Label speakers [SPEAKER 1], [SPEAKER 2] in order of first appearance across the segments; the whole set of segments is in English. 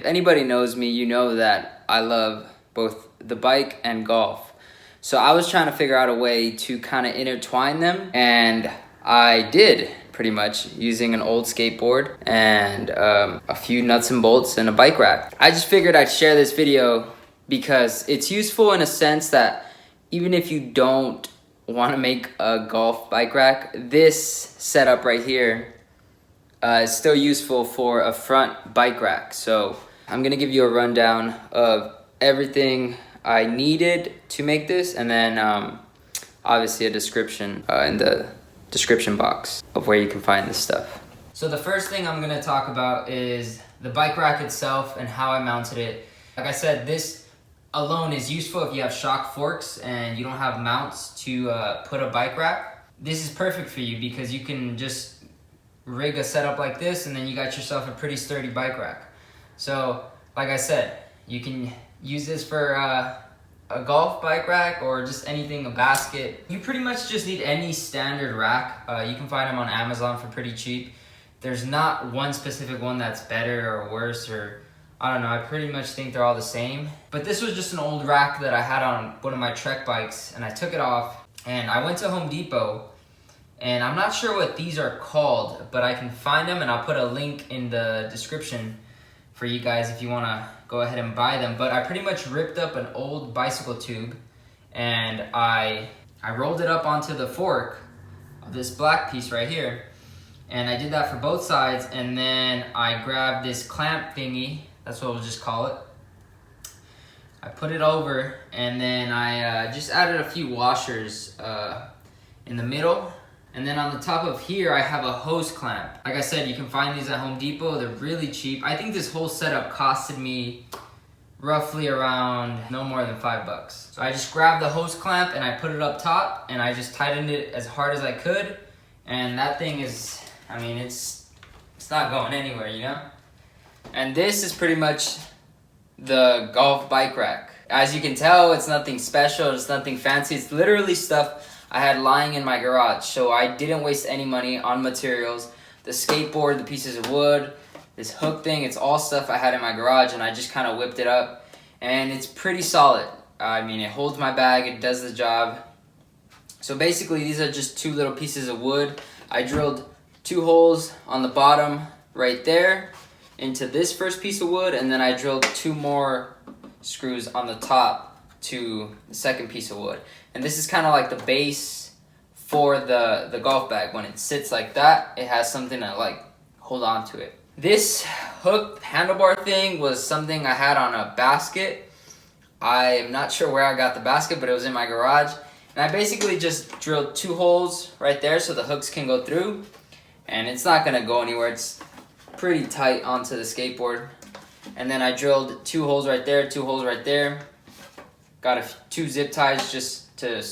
[SPEAKER 1] If anybody knows me, you know that I love both the bike and golf. So I was trying to figure out a way to kind of intertwine them, and I did pretty much using an old skateboard and a few nuts and bolts and a bike rack. I just figured I'd share this video because it's useful in a sense that even if you don't want to make a golf bike rack, this setup right here is still useful for a front bike rack. So I'm gonna give you a rundown of everything I needed to make this, and then obviously a description in the description box of where you can find this stuff. So the first thing I'm gonna talk about is the bike rack itself and how I mounted it. Like I said, this alone is useful if you have shock forks and you don't have mounts to put a bike rack. This is perfect for you because you can just rig a setup like this and then you got yourself a pretty sturdy bike rack. So like I said, you can use this for a golf bike rack or just anything, a basket. You pretty much just need any standard rack. You can find them on Amazon for pretty cheap. There's not one specific one that's better or worse, or I don't know, I pretty much think they're all the same. But this was just an old rack that I had on one of my Trek bikes, and I took it off and I went to Home Depot, and I'm not sure what these are called, but I can find them and I'll put a link in the description for you guys if you want to go ahead and buy them. But I pretty much ripped up an old bicycle tube and I rolled it up onto the fork of this black piece right here, and I did that for both sides. And then I grabbed this clamp thingy, that's what we'll just call it. I put it over, and then I just added a few washers in the middle. And then on the top of here, I have a hose clamp. Like I said, you can find these at Home Depot. They're really cheap. I think this whole setup costed me roughly around no more than $5. So I just grabbed the hose clamp and I put it up top, and I just tightened it as hard as I could. And that thing is, I mean, it's not going anywhere, you know? And this is pretty much the golf bike rack. As you can tell, it's nothing special, it's nothing fancy. It's literally stuff I had lying in my garage, so I didn't waste any money on materials. The skateboard, the pieces of wood, this hook thing, it's all stuff I had in my garage, and I just kind of whipped it up, and it's pretty solid. I mean, it holds my bag, it does the job. So basically, these are just two little pieces of wood. I drilled 2 holes on the bottom right there into this first piece of wood, and then I drilled 2 more screws on the top to the second piece of wood. And this is kind of like the base for the golf bag. When it sits like that, it has something to like hold on to it. This hook handlebar thing was something I had on a basket. I am not sure where I got the basket, but it was in my garage. And I basically just drilled 2 holes right there so the hooks can go through. And it's not gonna go anywhere. It's pretty tight onto the skateboard. And then I drilled 2 holes right there, 2 holes right there. Got 2 zip ties just to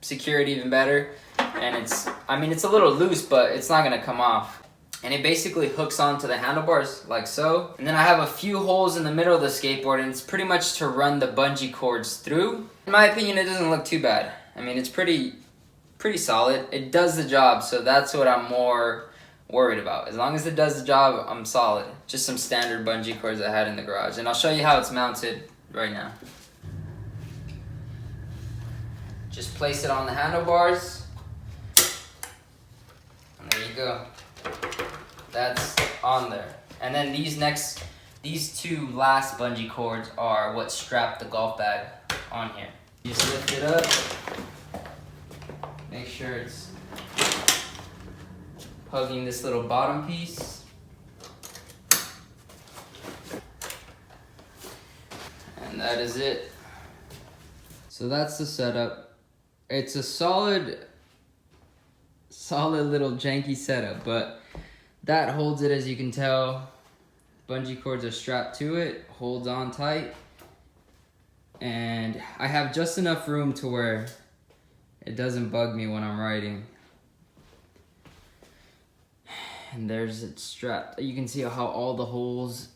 [SPEAKER 1] secure it even better. And it's a little loose, but it's not gonna come off. And it basically hooks onto the handlebars like so. And then I have a few holes in the middle of the skateboard, and it's pretty much to run the bungee cords through. In my opinion, it doesn't look too bad. I mean, it's pretty solid. It does the job, so that's what I'm more worried about. As long as it does the job, I'm solid. Just some standard bungee cords I had in the garage. And I'll show you how it's mounted right now. Just place it on the handlebars. And there you go. That's on there. And then these 2 last bungee cords are what strap the golf bag on here. You just lift it up. Make sure it's hugging this little bottom piece. And that is it. So that's the setup. It's a solid little janky setup, but that holds it, as you can tell. Bungee cords are strapped to it, holds on tight. And I have just enough room to where it doesn't bug me when I'm riding. And there's it strapped. You can see how all the holes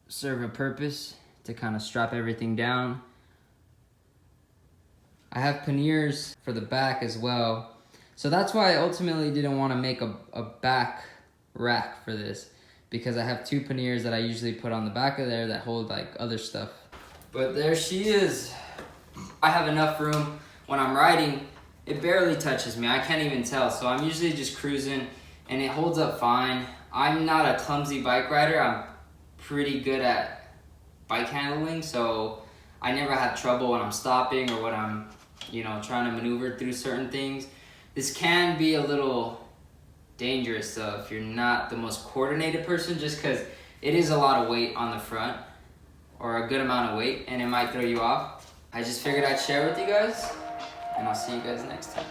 [SPEAKER 1] serve a purpose to kind of strap everything down. I have panniers for the back as well. So that's why I ultimately didn't want to make a back rack for this, because I have 2 panniers that I usually put on the back of there that hold like other stuff. But there she is. I have enough room. When I'm riding, it barely touches me. I can't even tell. So I'm usually just cruising and it holds up fine. I'm not a clumsy bike rider. I'm pretty good at bike handling, so I never have trouble when I'm stopping or when I'm, you know, trying to maneuver through certain things. This can be a little dangerous though if you're not the most coordinated person, just because it is a lot of weight on the front, or a good amount of weight, and it might throw you off. I just figured I'd share with you guys, and I'll see you guys next time.